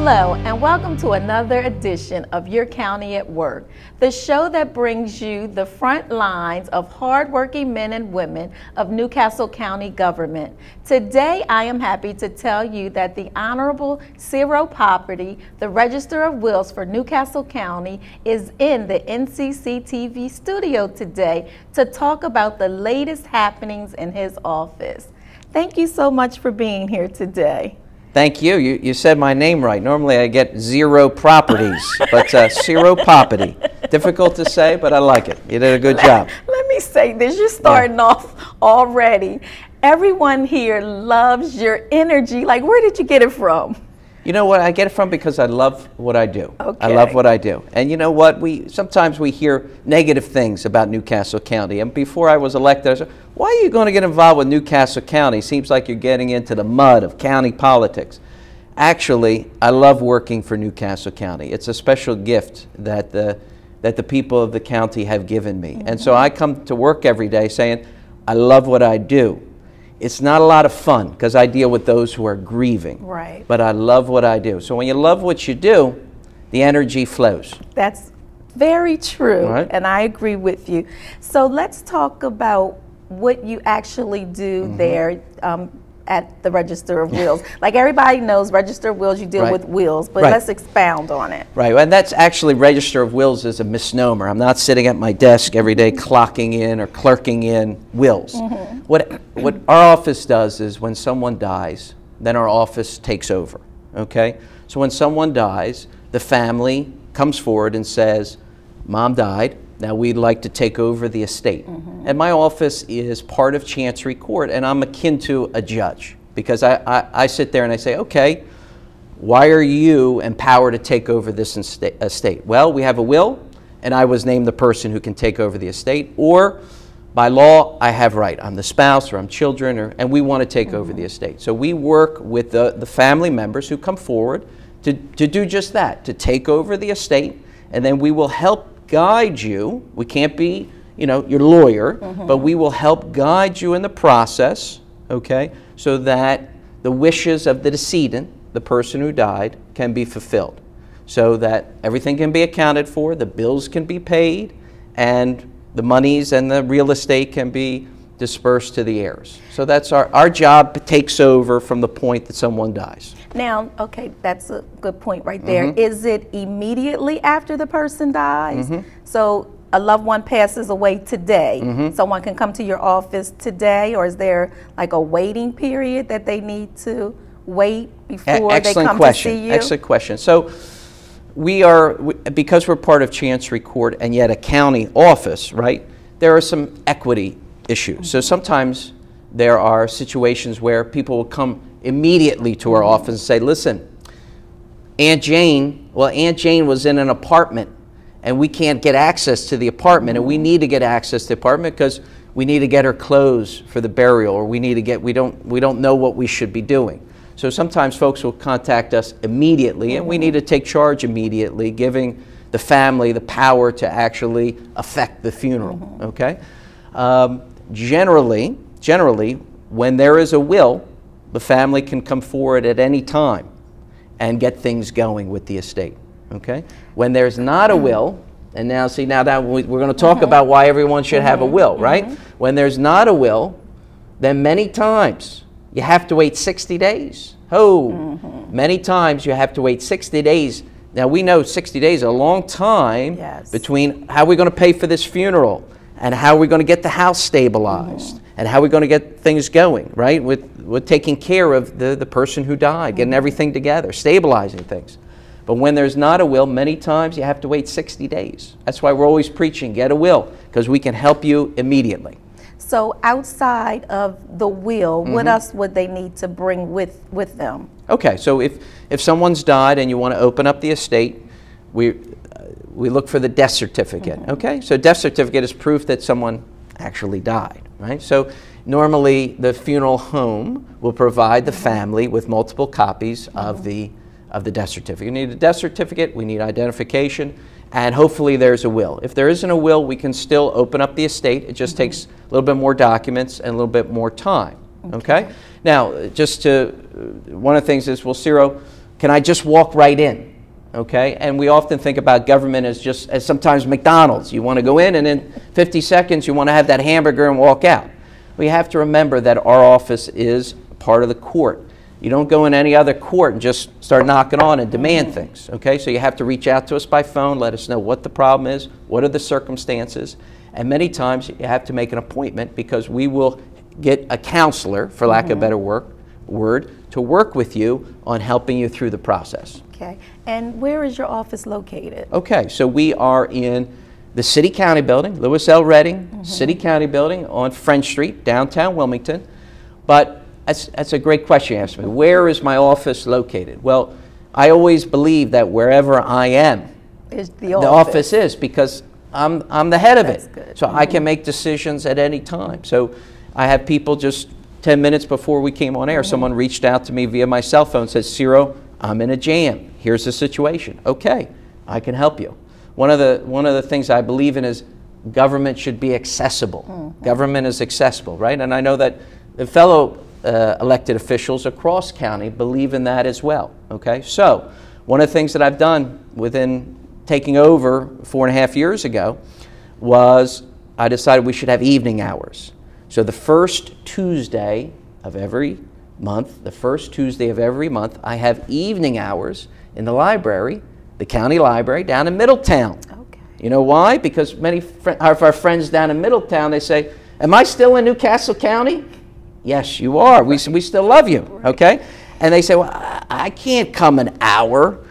Hello, and welcome to another edition of Your County at Work, the show that brings you the front lines of hardworking men and women of New Castle County government. Today, I am happy to tell you that the Honorable Ciro Poverty, the Register of Wills for New Castle County, is in the NCC-TV studio today to talk about the latest happenings in his office. Thank you so much for being here today. Thank you. You said my name right. Normally I get Zero Properties, but Ciro Poverty. Difficult to say, but I like it. You did a good job. Let me say this. You're starting off already. Everyone here loves your energy. Like, where did you get it from? You know what? I get it from because I love what I do. Okay. I love what I do. And you know what? Sometimes we hear negative things about New Castle County. And before I was elected, I said, why are you going to get involved with New Castle County? Seems like you're getting into the mud of county politics. Actually, I love working for New Castle County. It's a special gift that the people of the county have given me. And so I come to work every day saying, I love what I do. It's not a lot of fun because I deal with those who are grieving. Right. But I love what I do. So when you love what you do, the energy flows. That's very true, Right. and I agree with you. So let's talk about what you actually do there at the Register of Wills. Like everybody knows, Register of Wills, you deal with wills, but let's expound on it. Right, and that's actually Register of Wills is a misnomer. I'm not sitting at my desk every day clocking in or clerking in wills. What our office does is when someone dies, then our office takes over, okay? So when someone dies, the family comes forward and says, Mom died, now we'd like to take over the estate. And my office is part of Chancery Court, and I'm akin to a judge because I sit there and I say, okay, why are you empowered to take over this estate? Well, we have a will, and I was named the person who can take over the estate, or by law, I have right. I'm the spouse or I'm children, and we want to take over the estate. So we work with the family members who come forward to do just that, to take over the estate, and then we will help guide you. We can't be, your lawyer, but we will help guide you in the process, okay, so that the wishes of the decedent, the person who died, can be fulfilled, so that everything can be accounted for, the bills can be paid, and the monies and the real estate can be dispersed to the heirs. So that's our job takes over from the point that someone dies. Now, okay, that's a good point right there. Is it immediately after the person dies? So a loved one passes away today. Someone can come to your office today, or is there like a waiting period that they need to wait before they come to see you? Excellent question. So because we're part of Chancery Court and yet a county office, right, there are some equity issues. So sometimes there are situations where people will come immediately to our office and say, listen, Aunt Jane was in an apartment and we can't get access to the apartment, and we need to get access to the apartment because we need to get her clothes for the burial, or we don't know what we should be doing. So sometimes folks will contact us immediately, and we need to take charge immediately, giving the family the power to actually affect the funeral, okay? Generally, when there is a will, the family can come forward at any time and get things going with the estate, okay? When there's not a will, and now we're going to talk about why everyone should have a will, right? When there's not a will, then many times you have to wait 60 days. Many times you have to wait 60 days. Now we know 60 days is a long time between how we're going to pay for this funeral and how we're going to get the house stabilized and how we're going to get things going, right? With taking care of the person who died, getting everything together, stabilizing things. But when there's not a will, many times you have to wait 60 days. That's why we're always preaching, get a will, because we can help you immediately. So outside of the will, what else would they need to bring with them? Okay, so if someone's died and you want to open up the estate, we look for the death certificate, okay? So death certificate is proof that someone actually died, right? So normally the funeral home will provide the family with multiple copies of the death certificate. You need a death certificate, we need identification, and hopefully there's a will. If there isn't a will, we can still open up the estate. It just takes a little bit more documents and a little bit more time, okay? Now, one of the things is, well, Ciro, Can I just walk right in? Okay, and we often think about government as just as sometimes McDonald's. You want to go in and in 50 seconds you want to have that hamburger and walk out. We have to remember that our office is part of the court. You don't go in any other court and just start knocking on and demand things. Okay, so you have to reach out to us by phone, let us know what the problem is, what are the circumstances, and many times you have to make an appointment because we will get a counselor, for lack of a better word, to work with you on helping you through the process. Okay, and where is your office located? Okay, so we are in the City County Building, Louis L. Redding City County Building on French Street, downtown Wilmington. But that's a great question you asked me. Where is my office located? Well, I always believe that wherever I am, Is the office is, because I'm the head of it. Good. So I can make decisions at any time. So I have people just 10 minutes before we came on air, someone reached out to me via my cell phone and said, Ciro, I'm in a jam. Here's the situation. Okay, I can help you. One of the things I believe in is government should be accessible. Government is accessible, right? And I know that the fellow elected officials across county believe in that as well. Okay, so one of the things that I've done within taking over 4.5 years ago was I decided we should have evening hours. So the first Tuesday of every month, I have evening hours in the library, the county library down in Middletown. Okay. You know why? Because many of our friends down in Middletown, they say, am I still in New Castle County? Yes, you are. We still love you, okay? And they say, well, I can't come an hour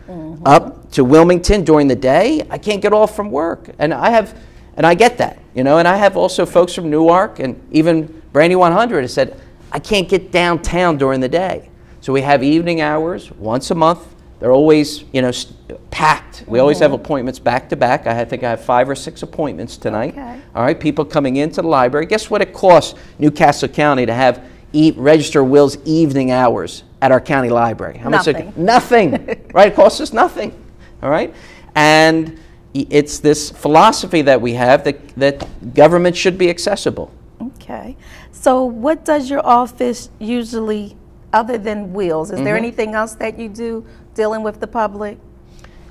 up to Wilmington during the day. I can't get off from work. And I get that, you know, and I have also folks from Newark and even Brandy 100 has said, I can't get downtown during the day. So we have evening hours once a month. They're always, you know, packed. We always have appointments back to back. I think I have 5 or 6 appointments tonight. Okay. All right, people coming into the library. Guess what it costs New Castle County to have Register Wills evening hours at our county library? How much? Nothing. Right? It costs us nothing. All right? And it's this philosophy that we have that government should be accessible. Okay. So what does your office usually, other than wills, is there anything else that you do dealing with the public?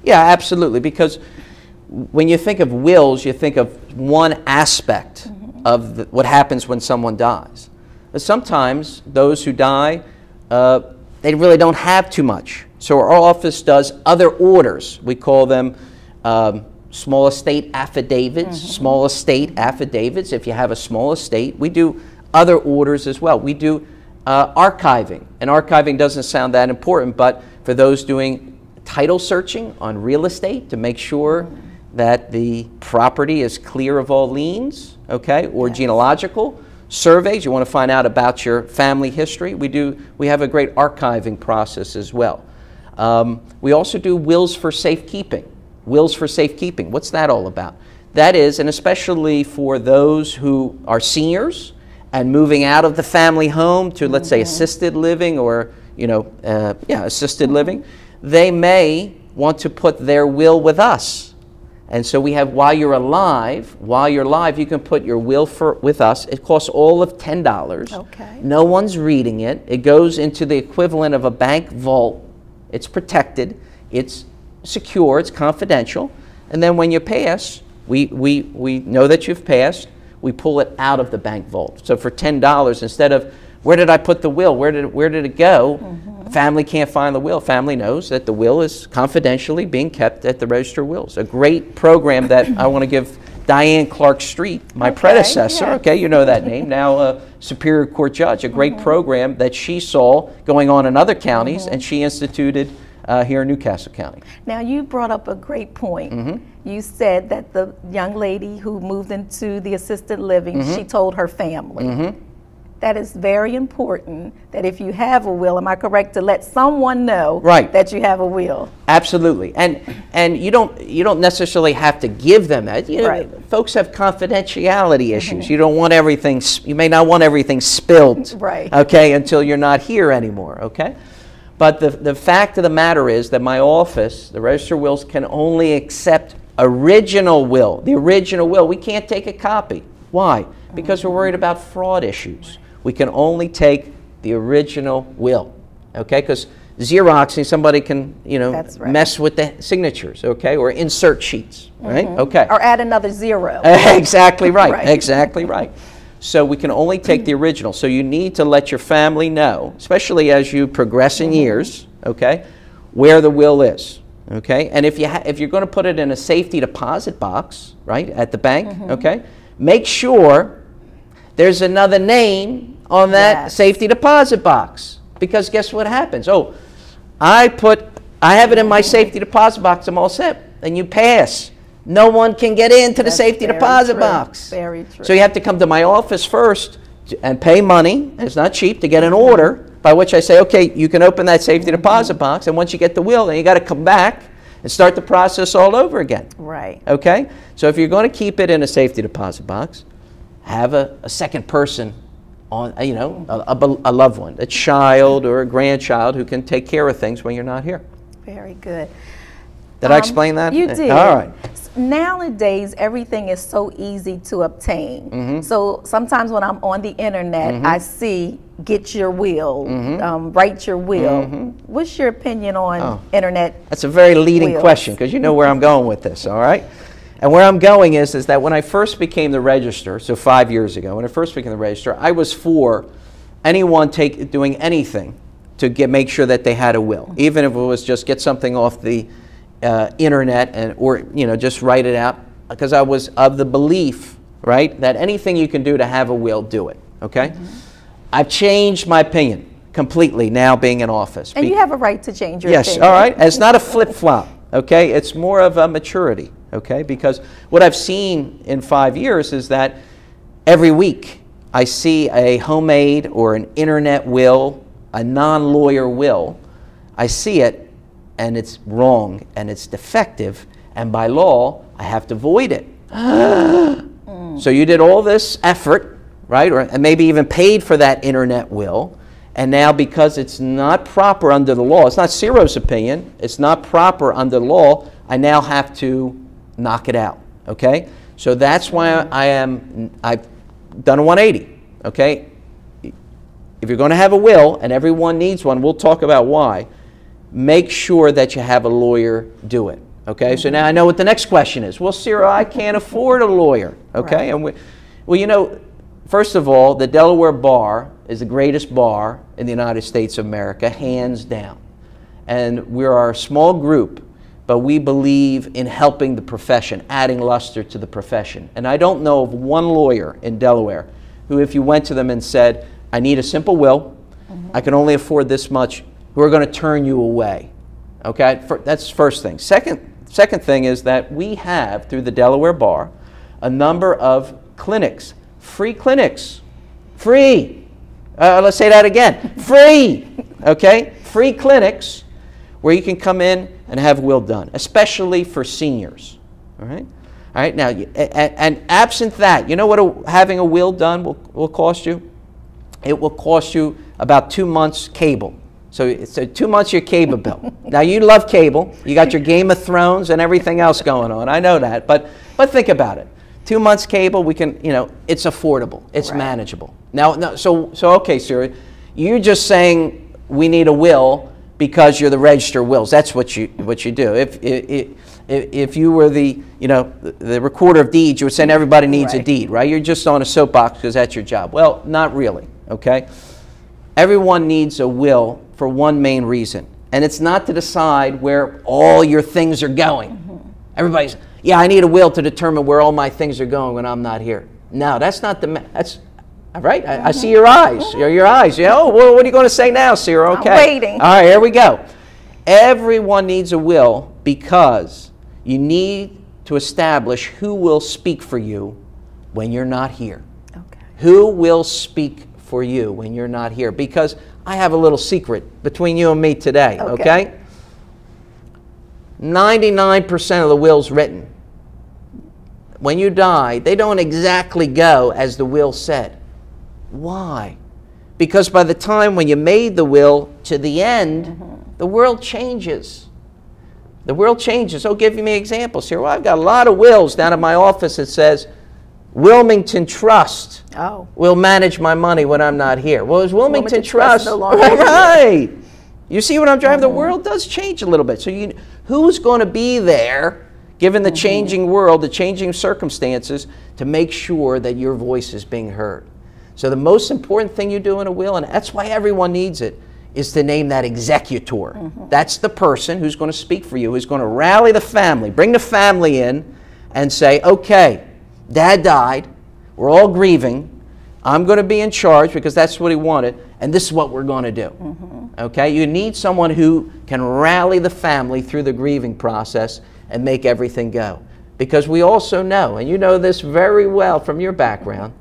Yeah, absolutely. Because when you think of wills, you think of one aspect of what happens when someone dies. But sometimes those who die, they really don't have too much. So our office does other orders. We call them small estate affidavits, small estate affidavits. If you have a small estate, we do other orders as well. We do archiving, and archiving doesn't sound that important, but for those doing title searching on real estate to make sure that the property is clear of all liens, okay, or genealogical surveys, you want to find out about your family history, we have a great archiving process as well. We also do wills for safekeeping. Wills for safekeeping, what's that all about? That is, and especially for those who are seniors and moving out of the family home to, let's say, assisted living or, you know, assisted living, they may want to put their will with us. And so we have, while you're alive, you can put your will with us. It costs all of $10. Okay. No one's reading it. It goes into the equivalent of a bank vault. It's protected. It's secure. It's confidential. And then when you pass, we know that you've passed. We pull it out of the bank vault. So for $10, instead of where did I put the will? Where did it go? Family can't find the will. Family knows that the will is confidentially being kept at the Register of Wills. A great program that I want to give Diane Clark Street, my predecessor. Yeah. Okay, you know that name, now a Superior Court judge. A great program that she saw going on in other counties, and she instituted here in New Castle County. Now, you brought up a great point. You said that the young lady who moved into the assisted living, she told her family. That is very important, that if you have a will, am I correct, to let someone know that you have a will? Absolutely. And you don't necessarily have to give them that. You know, folks have confidentiality issues. You don't want everything, you may not want everything spilled, okay, until you're not here anymore, okay? But the fact of the matter is that my office, the Register of Wills, can only accept original will, the original will. We can't take a copy. Why? Because we're worried about fraud issues. We can only take the original will, okay? Because Xeroxing, somebody can, That's right. mess with the signatures, okay, or insert sheets, right? Okay. Or add another zero. Exactly right. Right. Exactly right. So we can only take the original. So you need to let your family know, especially as you progress in years, okay, where the will is, okay? And if you're going to put it in a safety deposit box, right, at the bank, okay, make sure there's another name on that safety deposit box, because guess what happens? Oh, I have it in my safety deposit box, I'm all set, and you pass. No one can get into the safety deposit box. Very true. So you have to come to my office first and pay money, and it's not cheap, to get an order by which I say, okay, you can open that safety deposit box, and once you get the will, then you got to come back and start the process all over again. Right. Okay? So if you're going to keep it in a safety deposit box, have a second person on, a loved one, a child or a grandchild who can take care of things when you're not here. Very good. Did I explain that? You did. All right. Nowadays, everything is so easy to obtain. So sometimes when I'm on the internet, I see get your will, write your will. What's your opinion on internet? That's a very leading wills? question, because you know where I'm going with this, all right? And where I'm going is that when I first became the register, so 5 years ago, when I first became the register, I was for anyone doing anything to make sure that they had a will, even if it was just get something off the internet or just write it out, because I was of the belief, right, that anything you can do to have a will, do it. Okay, I've changed my opinion completely now, being in office. And you have a right to change your opinion. Yes, all right. It's not a flip flop. Okay, it's more of a maturity. Okay, because what I've seen in 5 years is that every week I see a homemade or an internet will, a non-lawyer will. I see it, and it's wrong, and it's defective, and by law, I have to void it. So you did all this effort, right, and maybe even paid for that internet will, and now because it's not proper under the law, it's not Ciro's opinion, it's not proper under the law, I now have to knock it out, okay? So that's why I've done a 180, okay? If you're going to have a will, and everyone needs one, we'll talk about why, make sure that you have a lawyer do it. Okay, so now I know what the next question is. Well, Ciro, I can't afford a lawyer. Okay, Right. And first of all, the Delaware Bar is the greatest bar in the United States of America, hands down. And we're a small group, but we believe in helping the profession, adding luster to the profession. And I don't know of one lawyer in Delaware who, if you went to them and said, I need a simple will, I can only afford this much, who are going to turn you away. Okay, that's the first thing. Second thing is that we have, through the Delaware Bar, a number of clinics, free clinics, free. Let's say that again, free. Okay, free clinics where you can come in and have will done, especially for seniors. All right. All right. Now, and absent that, you know what having a will done will cost you? It will cost you about 2 months cable. So 2 months your cable bill. Now you love cable. You got your Game of Thrones and everything else going on. I know that, but think about it. 2 months cable, we can, it's affordable. It's manageable. Now, so okay, Sarah, you're just saying we need a will because you're the register of wills. That's what you do. If you were the recorder of deeds, you would say everybody needs a deed, right? You're just on a soapbox because that's your job. Well, not really. Okay. Everyone needs a will for one main reason, and it's not to decide where all your things are going. Everybody's, yeah, I need a will to determine where all my things are going when I'm not here. No, that's not that's right. I see your eyes. Your eyes. Oh, well, what are you going to say now, Ciro? Okay. I'm waiting. All right, here we go. Everyone needs a will because you need to establish who will speak for you when you're not here. Okay. Who will speak for you when you're not here? Because I have a little secret between you and me today, okay? 99% of the wills written, when you die, they don't exactly go as the will said. Why? Because by the time when you made the will to the end, the world changes. The world changes. So give me examples here. Well, I've got a lot of wills down at my office that says, Wilmington Trust will manage my money when I'm not here. Well, is Wilmington Trust no longer right? You see what I'm driving? The world does change a little bit. So who's going to be there, given the changing world, the changing circumstances, to make sure that your voice is being heard? So the most important thing you do in a will, and that's why everyone needs it, is to name that executor. That's the person who's going to speak for you, who's going to rally the family, bring the family in and say, okay, Dad died, we're all grieving, I'm going to be in charge because that's what he wanted, and this is what we're going to do. Okay? You need someone who can rally the family through the grieving process and make everything go. Because we also know, and you know this very well from your background,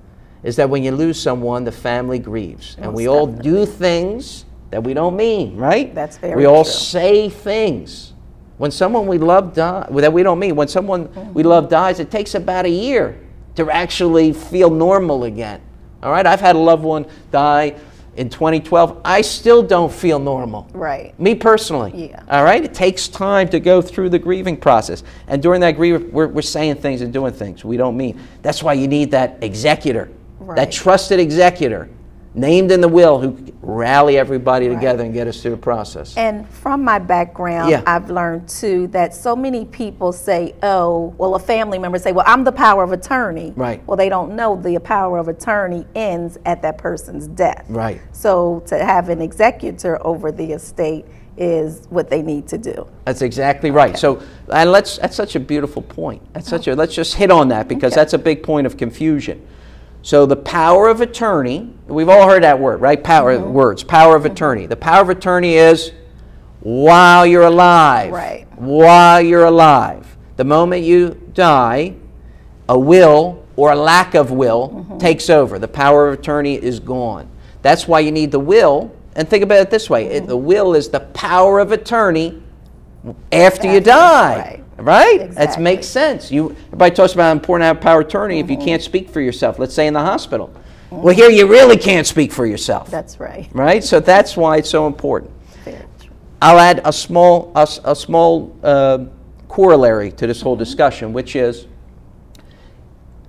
is that when you lose someone, the family grieves. And we all do things that we don't mean, right? That's very We all true. say things. When someone we love that we don't mean, when someone we love dies, it takes about a year to actually feel normal again. All right? I've had a loved one die in 2012. I still don't feel normal. Right. Me personally. Yeah. All right? It takes time to go through the grieving process. And during that grieving, we're saying things and doing things we don't mean. That's why you need that executor, that trusted executor, named in the will, who rally everybody together and get us through the process. And from my background, I've learned too that so many people say, oh, well, a family member say, well, I'm the power of attorney. Right. Well, they don't know the power of attorney ends at that person's death. Right. So to have an executor over the estate is what they need to do. That's exactly right. So, and that's such a beautiful point. That's let's just hit on that, because that's a big point of confusion. So the power of attorney, we've all heard that word, right? Power of attorney. The power of attorney is while you're alive. Right. While you're alive. The moment you die, a will or a lack of will takes over. The power of attorney is gone. That's why you need the will. And think about it this way. The will is the power of attorney after you die. Right? Exactly. That makes sense. Everybody talks about how important to have power of attorney if you can't speak for yourself, let's say in the hospital. Well, here you really can't speak for yourself. That's right. Right? So that's why it's so important. Very true. I'll add a small corollary to this whole discussion, which is,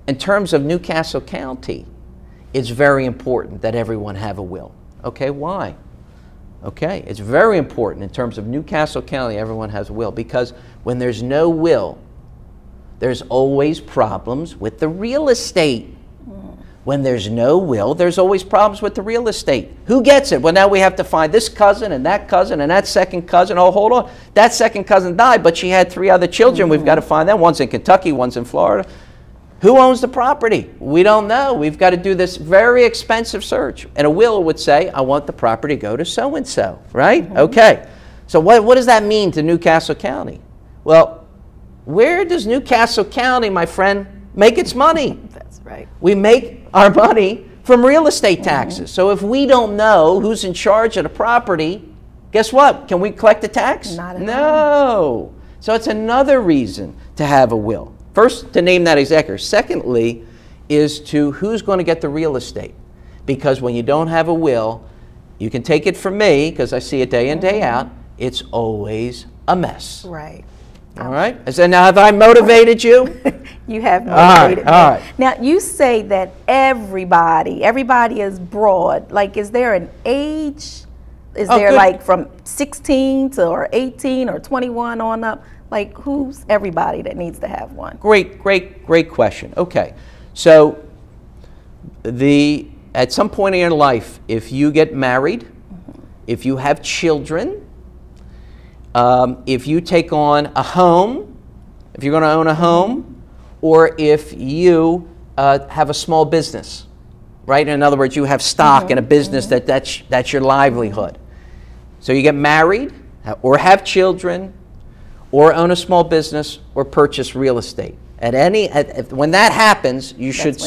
in terms of New Castle County, it's very important that everyone have a will. Okay, why? Okay, it's very important in terms of New Castle County, everyone has a will, because when there's no will, there's always problems with the real estate. When there's no will, there's always problems with the real estate. Who gets it? Well, now we have to find this cousin and that second cousin. Oh, hold on. That second cousin died, but she had 3 other children. We've got to find them. One's in Kentucky, one's in Florida. Who owns the property? We don't know. We've got to do this very expensive search. And a will would say, I want the property to go to so-and-so, right? Okay. So what does that mean to New Castle County? Well, where does New Castle County, my friend, make its money? That's right. We make our money from real estate taxes. So if we don't know who's in charge of the property, guess what? Can we collect the tax? Not at all. No. So it's another reason to have a will. First, to name that executor. Secondly, is to who's going to get the real estate. Because when you don't have a will, you can take it from me, because I see it day in, day out, it's always a mess. Right. All right? I said, now have I motivated you? You have motivated me. All right. Now, you say that everybody is broad. Like, is there an age? Is there good. like from 16 to or 18 or 21 on up? Like, who's everybody that needs to have one? Great question. Okay. So at some point in your life, if you get married, if you have children, if you take on a home, if you're going to own a home, or if you have a small business, right? In other words, you have stock in a business that's your livelihood. So you get married, or have children, or own a small business, or purchase real estate. When that happens, you should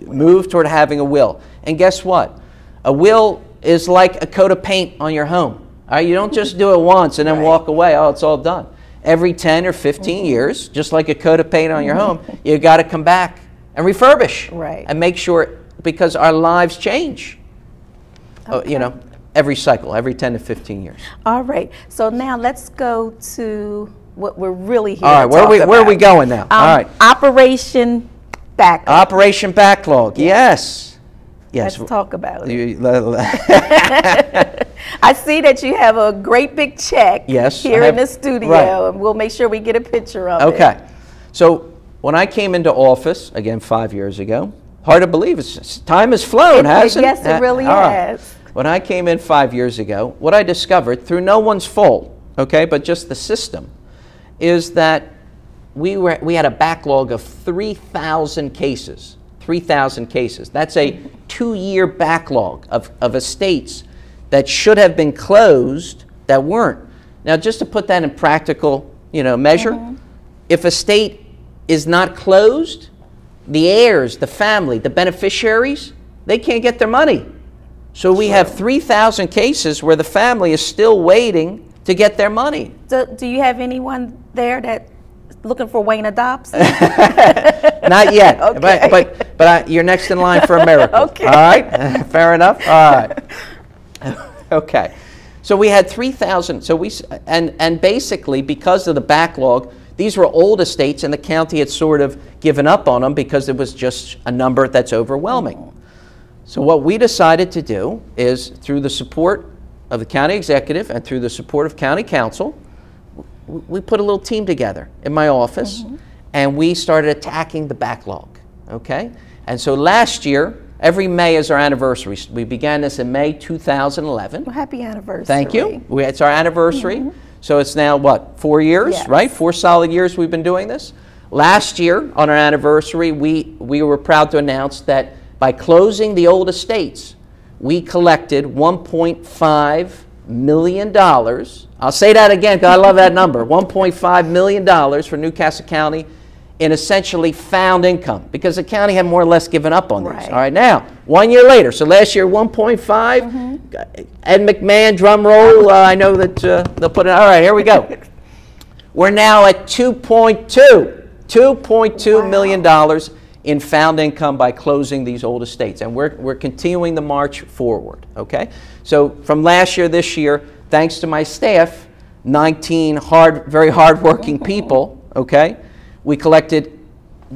move toward having a will. And guess what? A will is like a coat of paint on your home. All right? You don't just do it once and then walk away. Oh, it's all done. Every 10 or 15 years, just like a coat of paint on your home, you got to come back and refurbish and make sure, because our lives change. You know, every cycle, every 10 to 15 years. All right. So now let's go to what we're really here to talk about. Where are we going now? All right. Operation Backlog. Operation Backlog. Yes. Let's talk about it. I see that you have a great big check Yes, here in the studio, right. and we'll make sure we get a picture of it. Okay. So when I came into office, again 5 years ago, hard to believe, time has flown, hasn't it? Yes, it really All right. has. When I came in 5 years ago, what I discovered, through no one's fault, okay, but just the system, is that we had a backlog of 3,000 cases. 3,000 cases. That's a 2-year backlog of estates that should have been closed that weren't. Now, just to put that in practical, measure, if a state is not closed, the heirs, the family, the beneficiaries, they can't get their money. So we have 3,000 cases where the family is still waiting to get their money. Do you have anyone there that looking for Wayne Adopts? Not yet, Okay. but you're next in line for a miracle. Okay. All right, fair enough. All right. Okay, so we had 3,000. So and basically because of the backlog, these were old estates, and the county had sort of given up on them because it was just a number that's overwhelming. So what we decided to do is, through the support of the county executive and through the support of county council, we put a little team together in my office, and we started attacking the backlog, okay? And so last year, every May is our anniversary. We began this in May 2011. Well, happy anniversary. Thank you. It's our anniversary. So it's now, what, 4 years, Yes. right? 4 solid years we've been doing this. Last year, on our anniversary, we were proud to announce that by closing the old estates, we collected $1.5 million. I'll say that again because I love that number. $1.5 million for New Castle County in essentially found income, because the county had more or less given up on these. Right. All right, now, 1 year later, so last year 1.5, Ed McMahon, drum roll, I know that they'll put it, all right, here we go. We're now at $2.2 million in found income by closing these old estates, and we're continuing the march forward, okay? So from last year, this year, thanks to my staff, 19 very hard-working people, okay? We collected,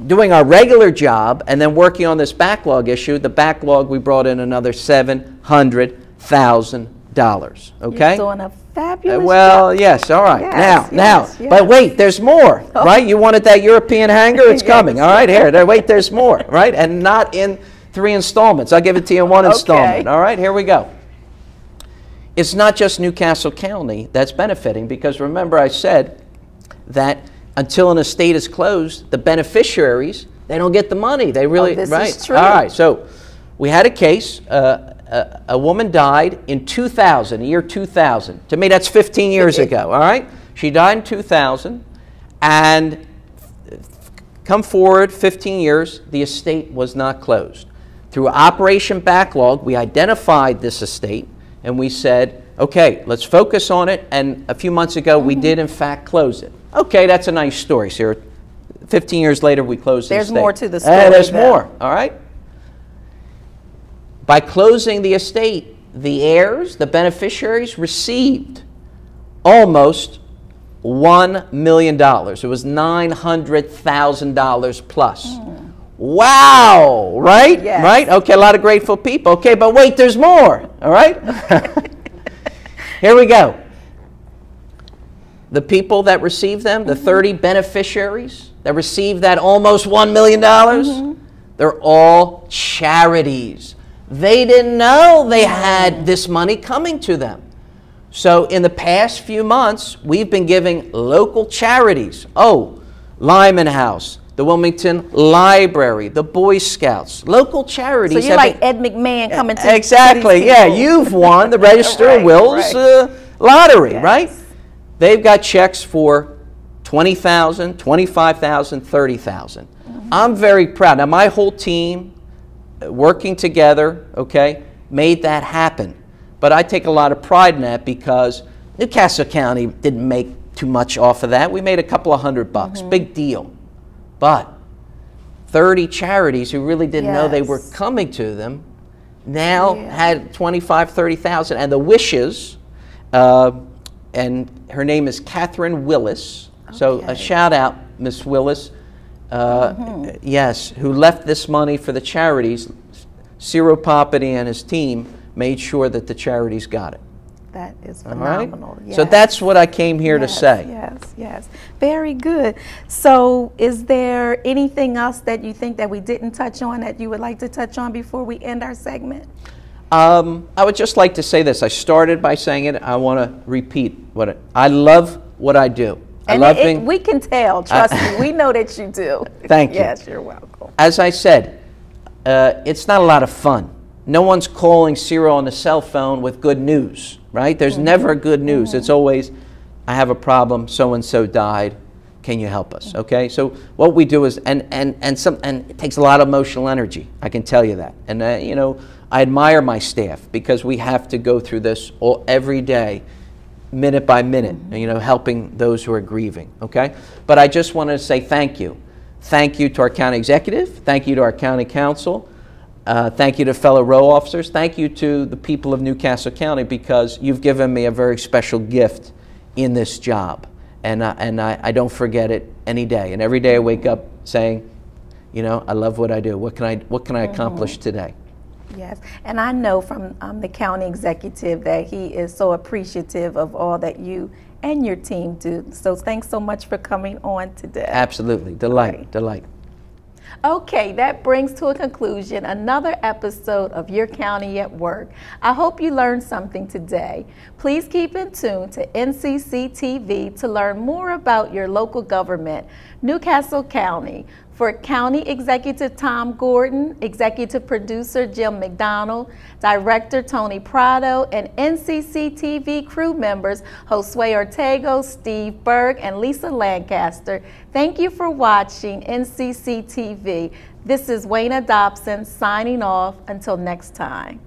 doing our regular job and then working on this backlog issue, the backlog, we brought in another $700,000, okay? You're doing a fabulous Well, job. yes, all right. Yes, Now, yes. but wait, there's more, right? You wanted that European hanger? It's coming, all right? Here, wait, there's more, right? And not in 3 installments. I'll give it to you in 1 installment, all right? Here we go. It's not just New Castle County that's benefiting, because remember I said that until an estate is closed, the beneficiaries, they don't get the money. They really, this right? is true. All right, so we had a case, a woman died in 2000, the year 2000. To me, that's 15 years ago, all right? She died in 2000, and come forward 15 years, the estate was not closed. Through Operation Backlog, we identified this estate, and we said, okay, let's focus on it, and a few months ago, we did in fact close it. Okay, that's a nice story, Sarah. 15 years later, we closed the estate. There's more to the story. There's though. more, all right? By closing the estate, the heirs, the beneficiaries, received almost $1 million. It was $900,000 plus. Wow, right? Yes. Right? Okay, a lot of grateful people. Okay, but wait, there's more, all right? Here we go. The people that received them, the 30 beneficiaries that received that almost $1 million, they're all charities. They didn't know they had this money coming to them. So in the past few months, we've been giving local charities. Oh, Lyman House, the Wilmington Library, the Boy Scouts, local charities. So you're like Ed McMahon coming to Exactly, these yeah. people. You've won the Register of Right, Wills right. lottery, Yes. right? They've got checks for $20,000, $25,000, $30,000. I'm very proud. Now, my whole team, working together, okay, made that happen. But I take a lot of pride in that, because New Castle County didn't make too much off of that. We made a couple of $100, big deal. But 30 charities who really didn't know they were coming to them now had 25, 30,000. And the wishes, and her name is Catherine Willis. So a shout out, Miss Willis. Yes, who left this money for the charities. Ciro Poppity and his team made sure that the charities got it. That is All right? phenomenal. So Yes. that's what I came here to Yes, say. Yes, yes. Very good. So is there anything else that you think that we didn't touch on that you would like to touch on before we end our segment? I would just like to say this. I started by saying it. I want to repeat I love what I do. I love being. We can tell, trust me. We know that you do. Thank you. Yes, you're welcome. As I said, it's not a lot of fun. No one's calling Ciro on the cell phone with good news, right? There's never good news. It's always, I have a problem, so-and-so died, can you help us, okay? So what we do is, and it takes a lot of emotional energy, I can tell you that. And you know, I admire my staff because we have to go through this every day, minute by minute, you know, helping those who are grieving, okay? But I just wanted to say thank you. Thank you to our county executive, thank you to our county council, thank you to fellow row officers. Thank you to the people of New Castle County because you've given me a very special gift in this job. And I don't forget it any day. And every day I wake up saying, you know, I love what I do. What can I accomplish today? Yes, and I know from the county executive that he is so appreciative of all that you and your team do. So thanks so much for coming on today. Absolutely. Delight. Delight. Okay, that brings to a conclusion another episode of Your County at Work. I hope you learned something today. Please keep in tune to NCC TV to learn more about your local government, New Castle County. For County Executive Tom Gordon, Executive Producer Jim McDonald, Director Tony Prado, and NCC TV crew members Josue Ortego, Steve Berg, and Lisa Lancaster, thank you for watching NCC TV. This is Wayna Dobson signing off until next time.